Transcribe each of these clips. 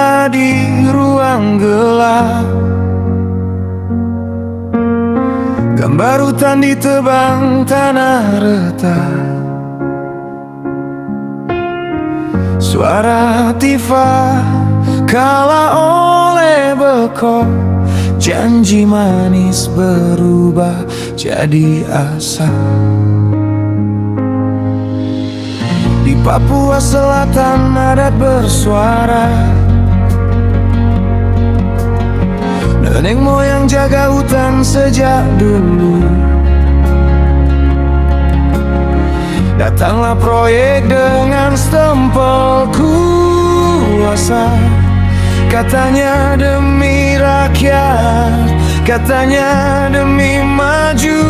nyala di ruang gelap. Gambar hutan ditebang tanah retak. Suara tifa kalah oleh bekok. Janji manis berubah jadi asa. Di Papua Selatan adat bersuara. Nenek moyang jaga hutan sejak dulu. Datanglah proyek dengan stempel kuasa. Katanya demi rakyat, katanya demi maju.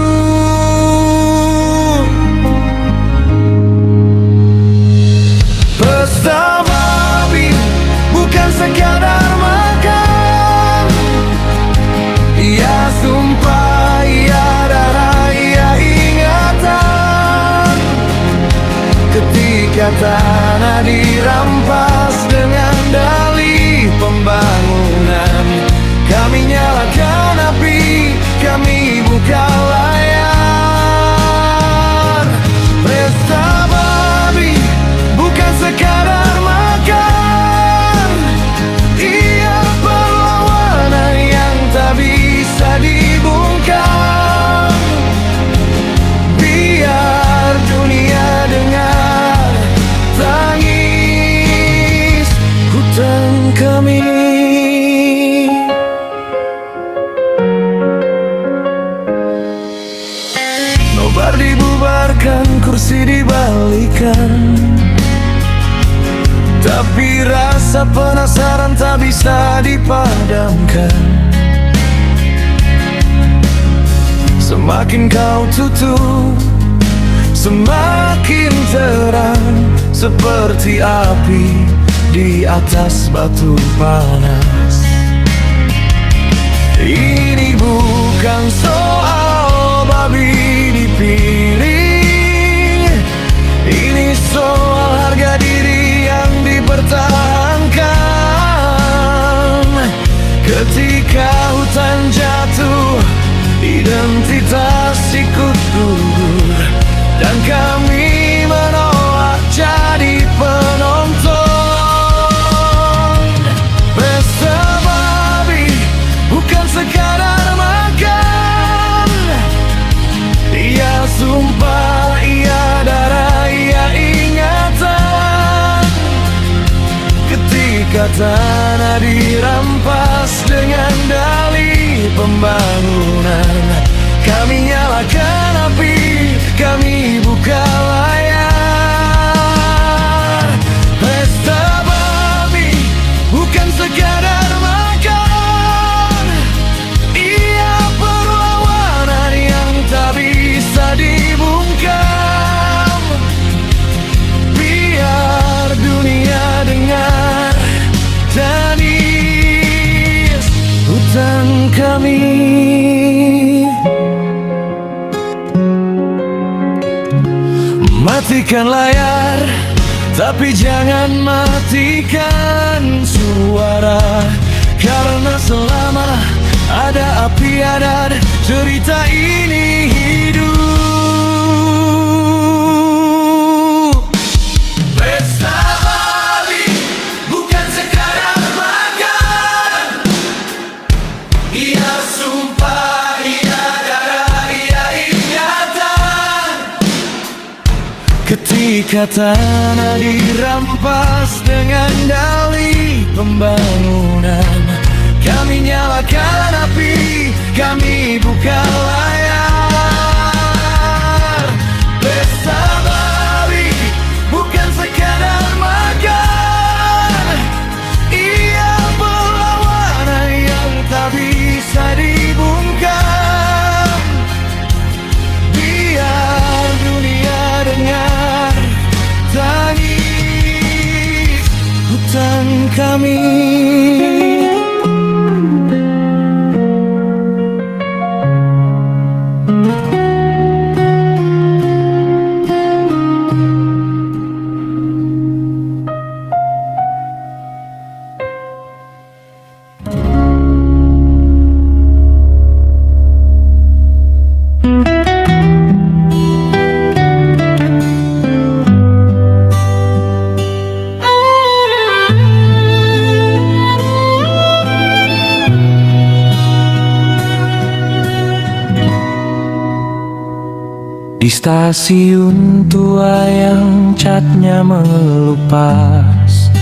Pesta babi bukan sekadar makan. Ia sumpah, ia darah, ia ingatan. Ketika tanah dirampas dengan dalih pembangunan, kami nyalakan api, kami buka layar. Pesta babi bukan sekadar makan. Ia perlawanan yang tak bisa dibungkam. Biar dunia dengar tangis hutan kami. Nobar dibubarkan, kursi dibalikan. Tapi rasa penasaran tak bisa dipadamkan. Semakin kau tutup, semakin terang. Seperti api di atas batu panas. Ini bukan soal babi dipilih. Ini soal harga diri yang dipertahankan. Ketika hutan jatuh, identitas ikut gugur. Dan kami menolak jadi penonton. Pesta babi bukan sekadar makan. Ia sumpah, ia darah, ia ingatan. Ketika tanah dirampas dengan dalih pembangunan, kami nyalakan api, kami buka layar. Pesta babi bukan sekadar makan. Ia perlawanan yang tak bisa dibungkam. Biar dunia dengar tangis hutan kami. Matikan layar, tapi jangan matikan suara. Karena selama ada api, ada cerita ini hidup. Pesta babi bukan sekadar makan. Ia sumpah, ia darah, ia ingatan. Ketika tanah dirampas dengan dalih pembangunan, kami nyalakan api, kami buka layar. Pesta babi bukan sekadar makan. Ia perlawanan yang tak bisa dibungkam. Biar dunia dengar tangis hutan kami. Di stasiun tua yang catnya melupas,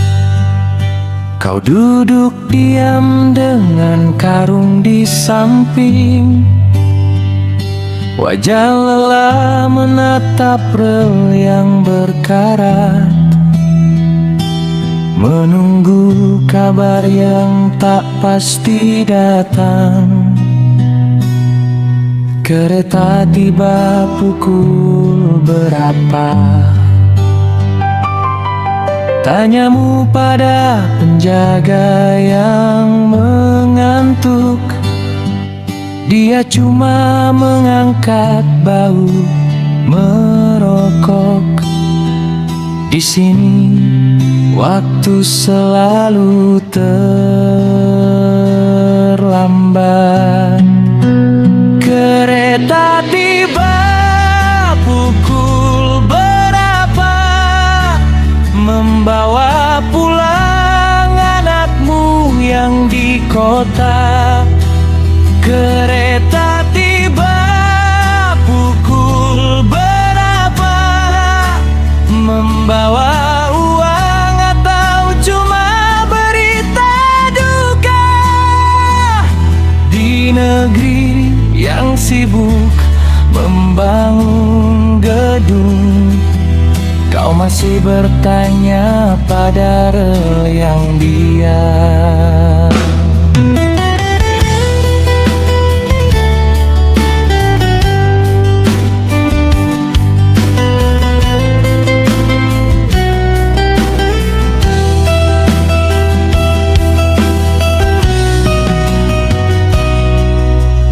kau duduk diam dengan karung di samping. Wajah lelah menatap rel yang berkarat, menunggu kabar yang tak pasti datang. Kereta tiba pukul berapa? Tanyamu pada penjaga yang mengantuk. Dia cuma mengangkat bahu merokok. Di sini waktu selalu terlambat. Kereta tiba pukul berapa? Membawa pulang anakmu yang di kota. Kereta tiba pukul berapa? Membawa uang atau cuma berita duka? Di negeri yang sibuk membangun gedung, kau masih bertanya pada rel yang diam.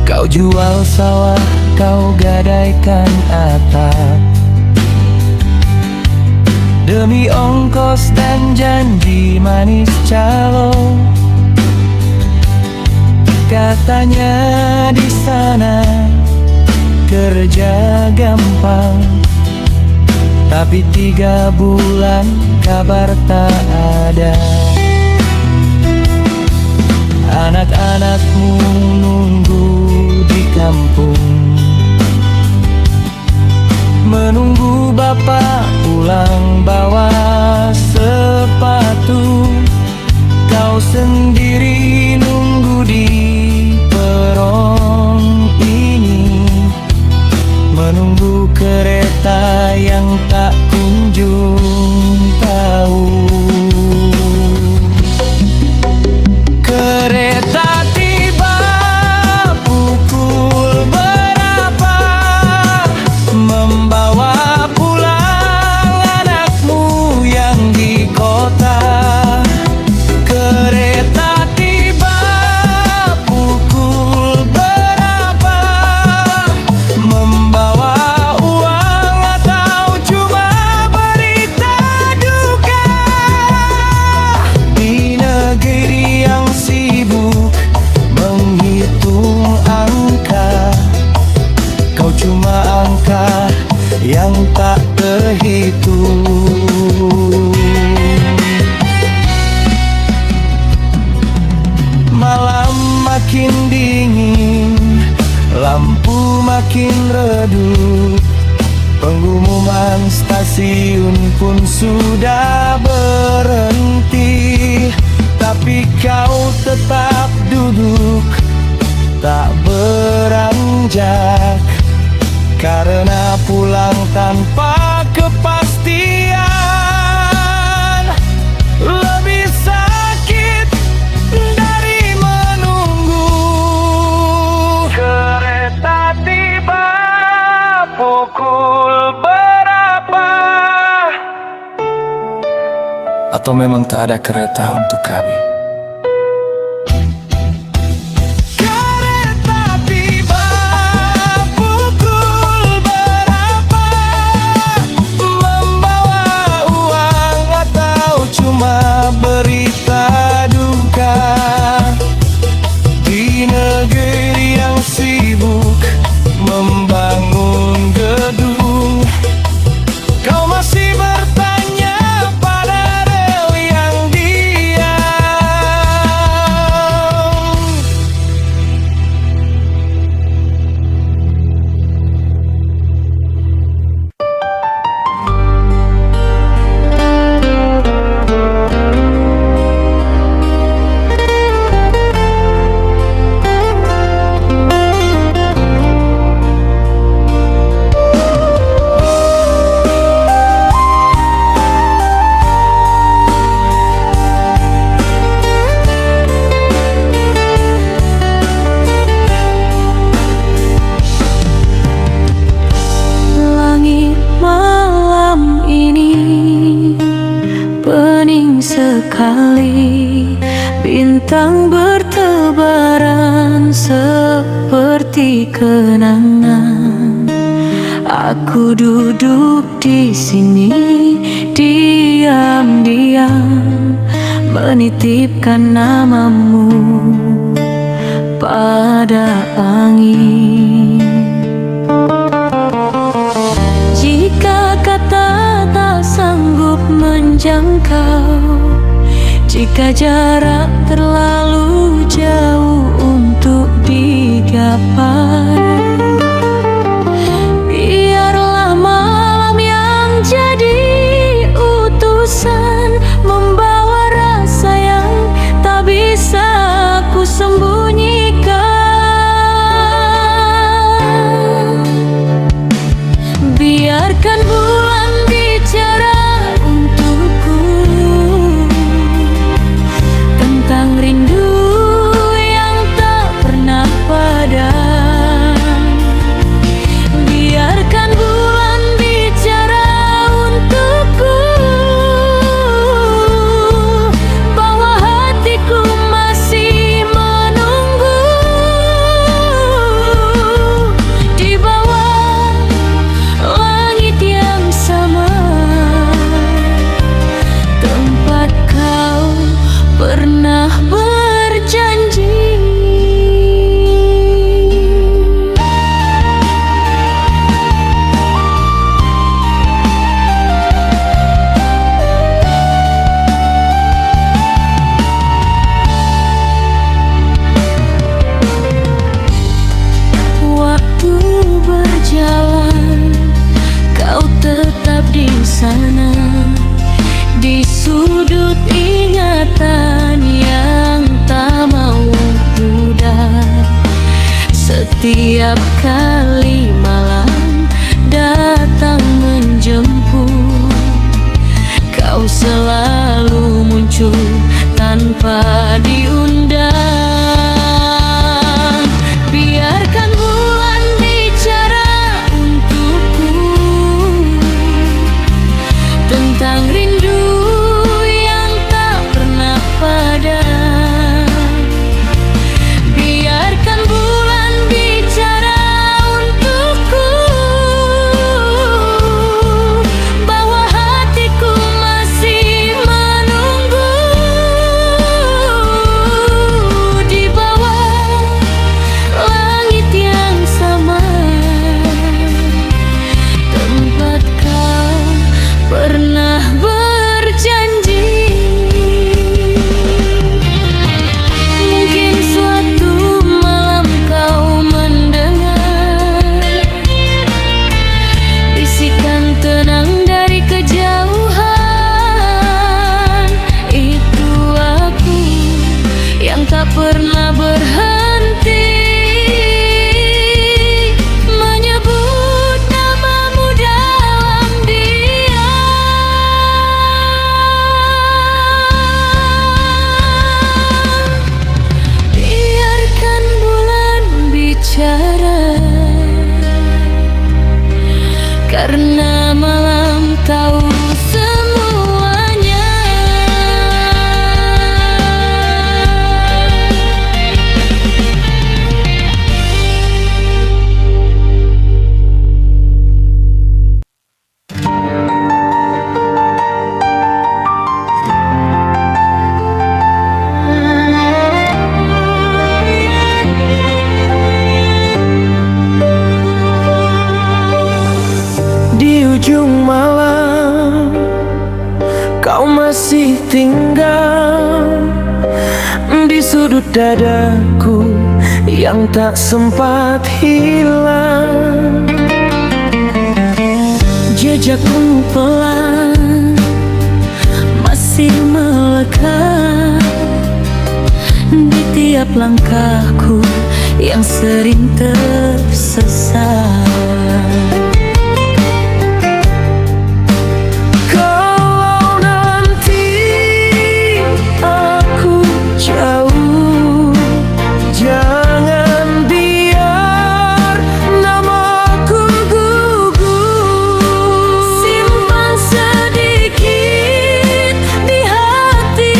Kau jual sawah, kau gadaikan atap, demi ongkos dan janji manis calo. Katanya di sana kerja gampang, tapi 3 bulan kabar tak ada. Anak-anakmu nunggu di kampung, menunggu bapak pulang bawa sepatu. Kau sendiri nunggu di peron ini, menunggu kereta yang tak kunjung tahu. Kereta tiba pukul berapa? Membawa pulang anakmu yang di kota. Kereta tiba pukul berapa? Membawa uang atau cuma berita duka? Di negeri yang sibuk menghitung angka, kau cuma angka yang tak terhitung. Malam makin dingin, lampu makin redup, pengumuman stasiun pun sudah berhenti. Tapi kau tetap duduk, tak beranjak, karena pulang tanpa kepastian lebih sakit dari menunggu. Kereta tiba pukul berapa? Atau memang tak ada kereta untuk kami? Kereta tiba pukul berapa? Membawa uang atau cuma berita duka? Di negeri yang sibuk membangun gedung, kau masih bertanya pada rel yang diam. kali bintang bertebaran seperti kenangan. Aku duduk di sini diam-diam menitipkan namamu pada angin. Jika kata tak sanggup menjangkau, jika jarak terlalu jauh untuk digapai, biarlah malam yang jadi utusan membawa rasa yang tak bisa aku sembunyikan. Biarkan bulan bicara untukku tentang rindu yang tak pernah padam. Biarkan bulan bicara untukku bahwa hatiku masih menunggu di bawah langit yang sama, tempat kau pernah berjanji. Waktu berjalan, kau tetap di sana, di sudut ingatan yang tak mau pudar. Setiap kali malam datang menjemput, kau selalu muncul tanpa diundang. Biarkan bulan bicara untukku tentang rindu yang tak pernah padam. Biarkan bulan bicara untukku bahwa hatiku masih menunggu di bawah langit yang sama, tempat kau pernah berjanji. Mungkin suatu malam kau mendengar bisikan tenang dari kejauhan. Itu aku yang tak pernah berhenti menyebut namamu dalam diam. Biarkan bulan bicara, karena malam tahu semuanya. Di ujung malam kau masih tinggal di sudut dadaku yang tak sempat hilang. Jejakmu pelan masih melekat di tiap langkahku yang sering tersesat. Kalau nanti aku jauh, jangan biar namaku gugur. Simpan sedikit di hati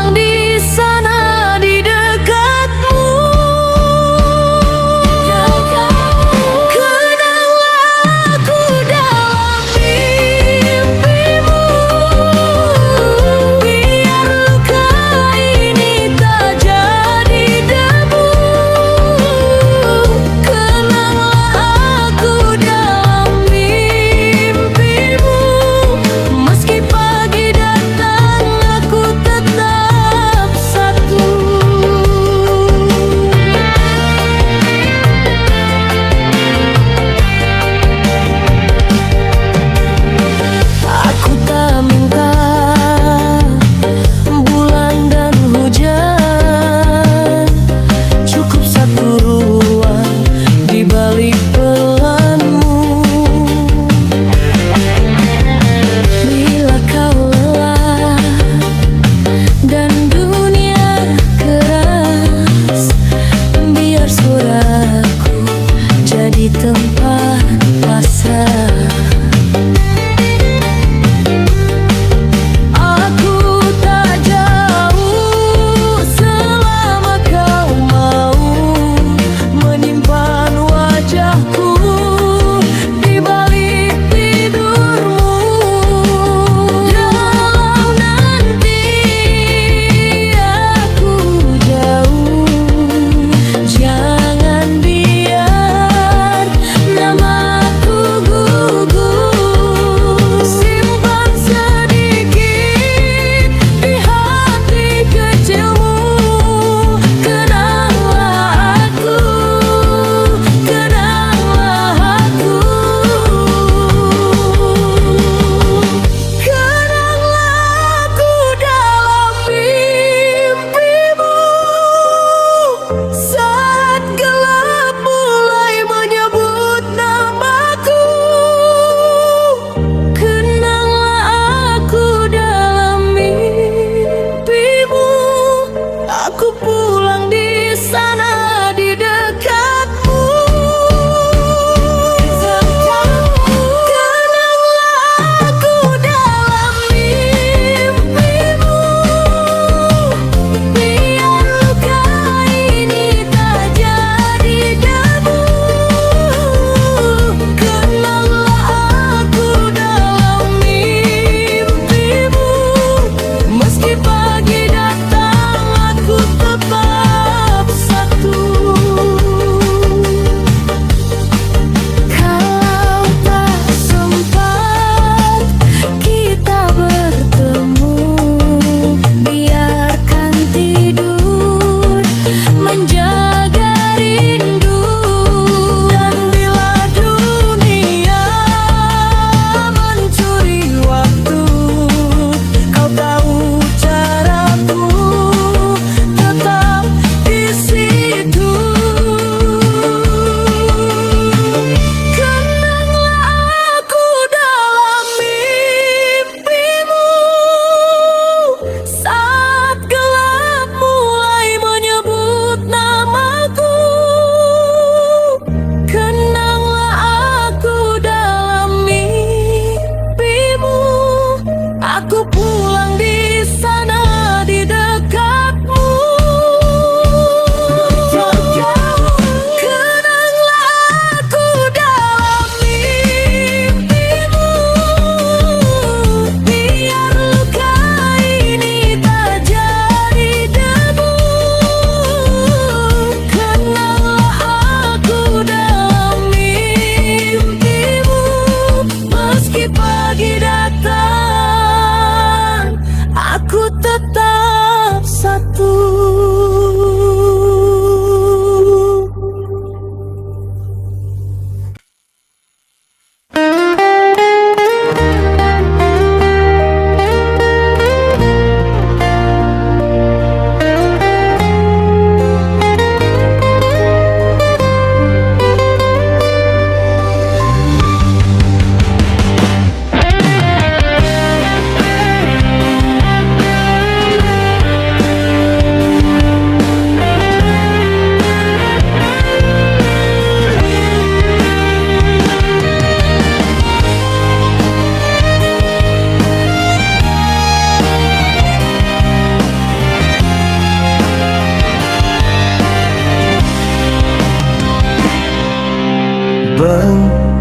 pulang di sana di dekatmu. Kenanglah aku dalam mimpimu, biar luka ini tak jadi debu. Kenanglah aku dalam mimpimu, meski pagi datang aku tetap satu. Aku tak minta bulan dan hujan, cukup satu ruang di balik pelanmu. Bila kau lelah dan dunia keras, biar suaraku jadi tempat pasrah. Aku tak jauh selama kau mau menyimpan wajahku di balik tidurmu. Dalam nanti aku jauh, jangan biar namaku gugur. Simpan sedikit di hati kecilmu. Kenanglah aku, kenanglah aku. Kenanglah aku dalam mimpimu, saat gelap mulai menyebut namaku. Kenanglah aku dalam mimpimu, aku pulang di sana di dekatmu. Kenanglah aku dalam mimpimu, biar luka ini tak jadi debu. Kenanglah aku dalam mimpimu, meski pagi datang aku tetap satu. Kalau tak sempat kita bertemu, biarkan tidur menjaga rindu. Dan bila dunia mencuri waktu, kau tahu caraku tetap di situ. Kenanglah aku dalam mimpimu, saat gelap mulai menyebut namaku. Kenanglah aku dalam mimpimu, aku pulang di sana di dekatmu. Kenanglah aku dalam mimpimu, biar luka ini tak jadi debu. Kenanglah aku dalam mimpimu, meski pagi datang aku tetap satu.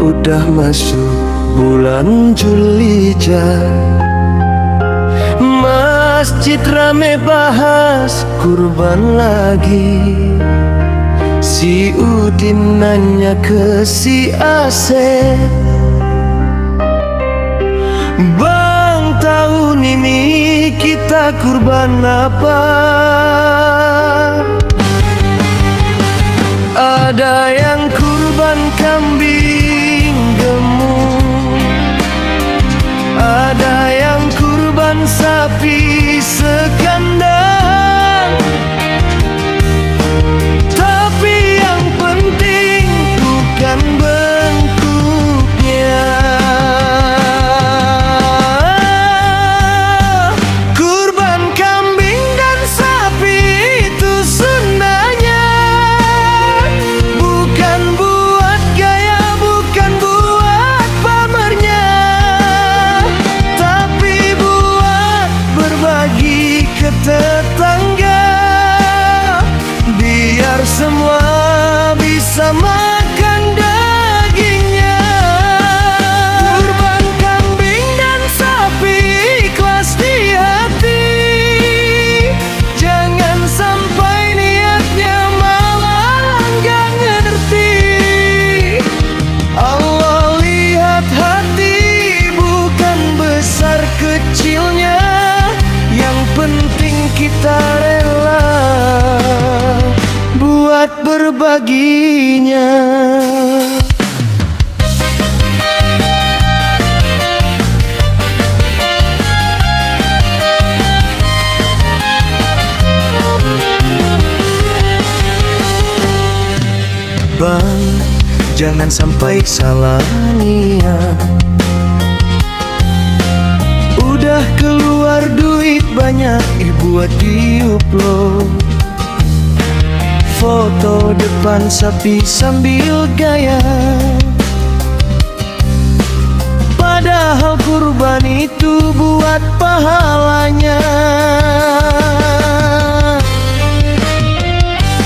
udah masuk bulan Julhijjah. Masjid rame bahas kurban lagi. Si Udin nanya ke si Asep, Bang, tahun ini kita kurban apa? Ada yang kurban kambing gemuk, ada yang kurban sapi sekandang. Tapi yang penting bukan bentuknya. Kurban kambing dan sapi itu sunnahnya, bukan buat gaya, bukan buat pamernya, tapi buat berbagi ke tetangga, biar semua bisa makan dagingnya. Kurban kambing dan sapi ikhlas di hati, jangan sampai niatnya malah nggak ngerti. Allah lihat hati, bukan besar kecilnya, yang penting kita rela buat berbaginya. Bang, jangan sampai salah niat. Udah keluar duit banyak, buat di-upload foto depan sapi sambil gaya. Padahal kurban itu buat pahalanya.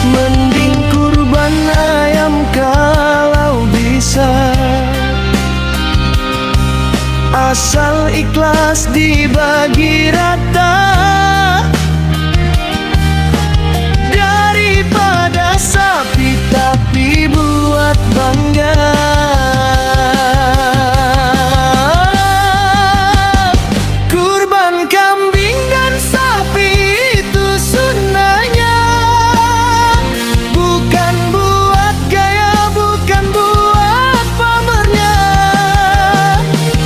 Mending kurban ayam kalau bisa, asal ikhlas dibagi rata, daripada sapi tapi buat bangga. Kurban kambing dan sapi itu sunnahnya, bukan buat gaya, bukan buat pamernya,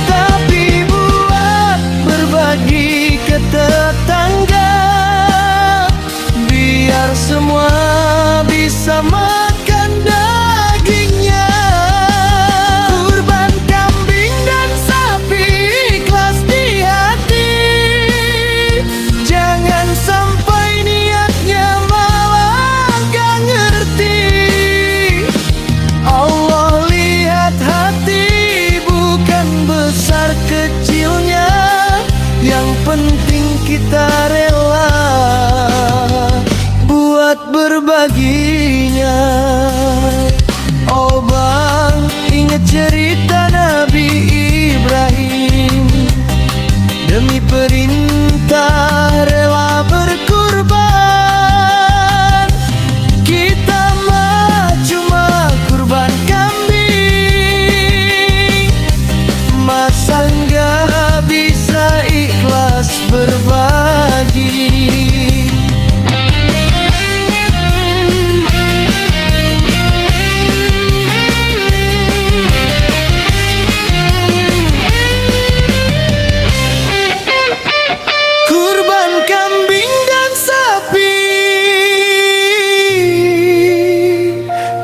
tapi buat berbagi ke tetangga, biar semua bisa makan dagingnya. Kurban kambing dan sapi ikhlas di hati, jangan sampai niatnya malah gak ngerti. Allah lihat hati, bukan besar kecilnya, yang penting kita rela buat berbaginya. Oh bang, ingat cerita Nabi Ibrahim, demi perintah rela berkurban. Kita mah cuma kurban kambing, masa nggak bisa ikhlas berbagi. Kurban kambing dan sapi,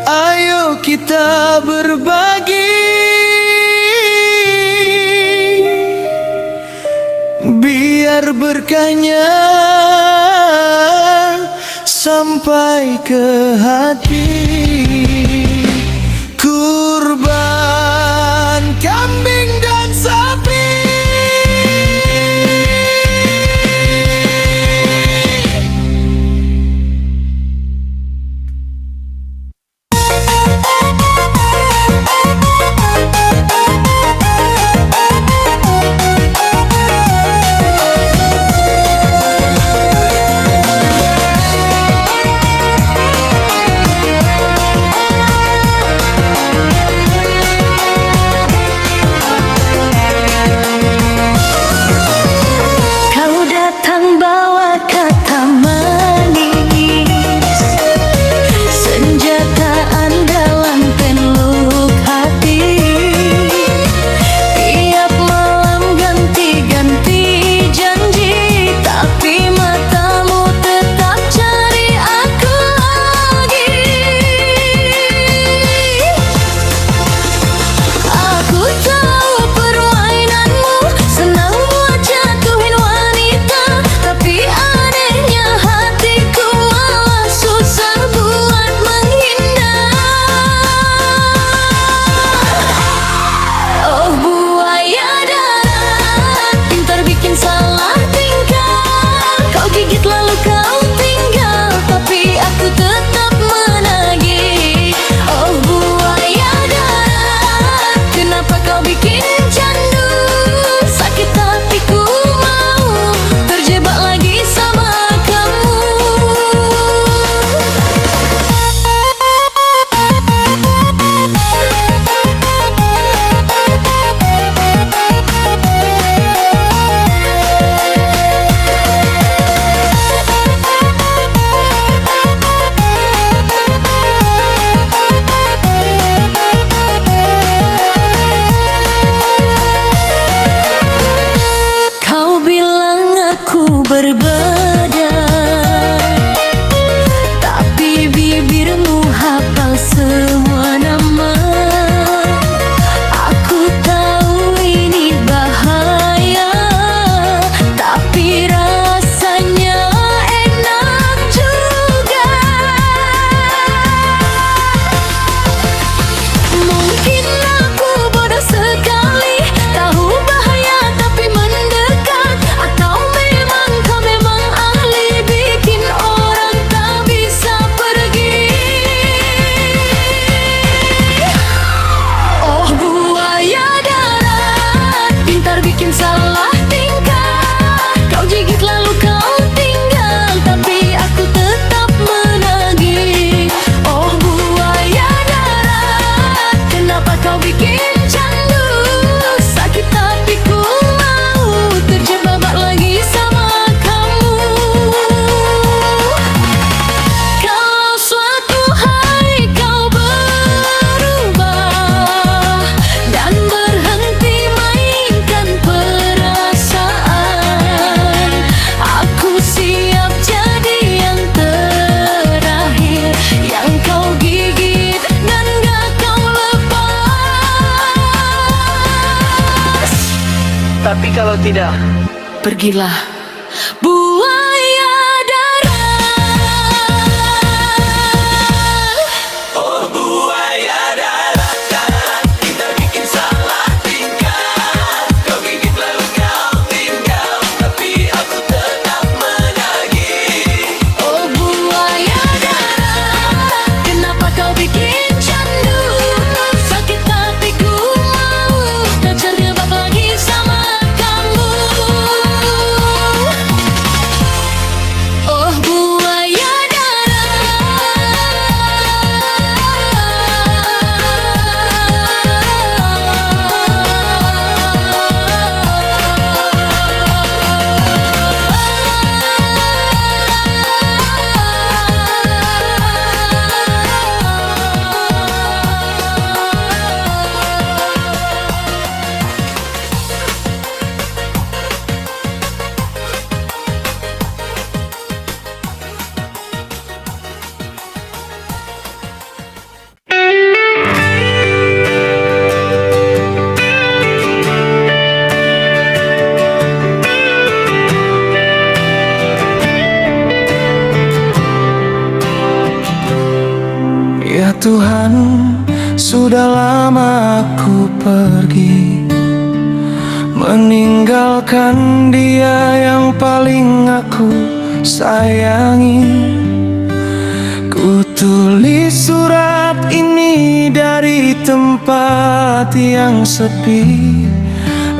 ayo kita berbagi, biar berkahnya sampai ke hati. Kurban kambing dan sapi. kalau tidak? Pergilah, buaya darat. Oh buaya darat, kita bikin salah tingkah. Kau gigit lalu kau tinggal, tapi aku tetap menagih. Oh buaya darat, kenapa kau bikin candu? Sakit tapi ku mau tak terjebak lagi sama kamu. Oh buaya Ya Tuhan, sudah lama aku pergi, meninggalkan dia yang paling aku sayangi. Ku tulis surat ini dari tempat yang sepi,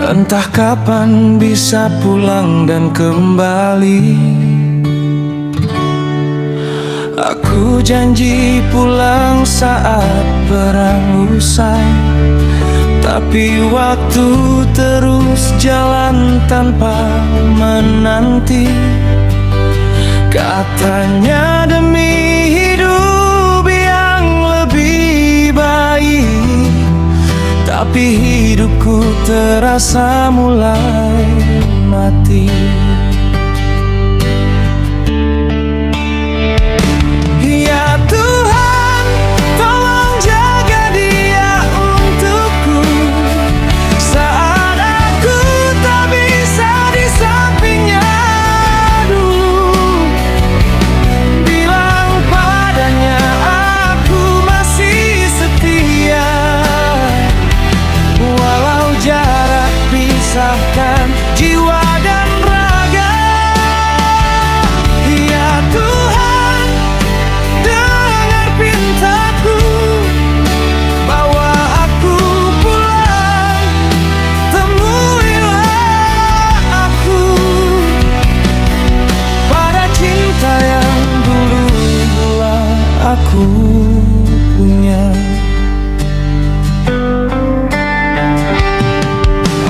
entah kapan bisa pulang dan kembali. Aku janji pulang saat perang usai, tapi waktu terus jalan tanpa menanti. Katanya demi hidup yang lebih baik, tapi hidupku terasa mulai mati. Jiwa dan raga, ya Tuhan, dengar pintaku, bawa aku pulang, temuilah aku pada cinta yang dulu aku punya.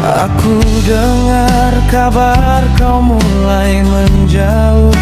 Aku dengar kabar kau mulai menjauh,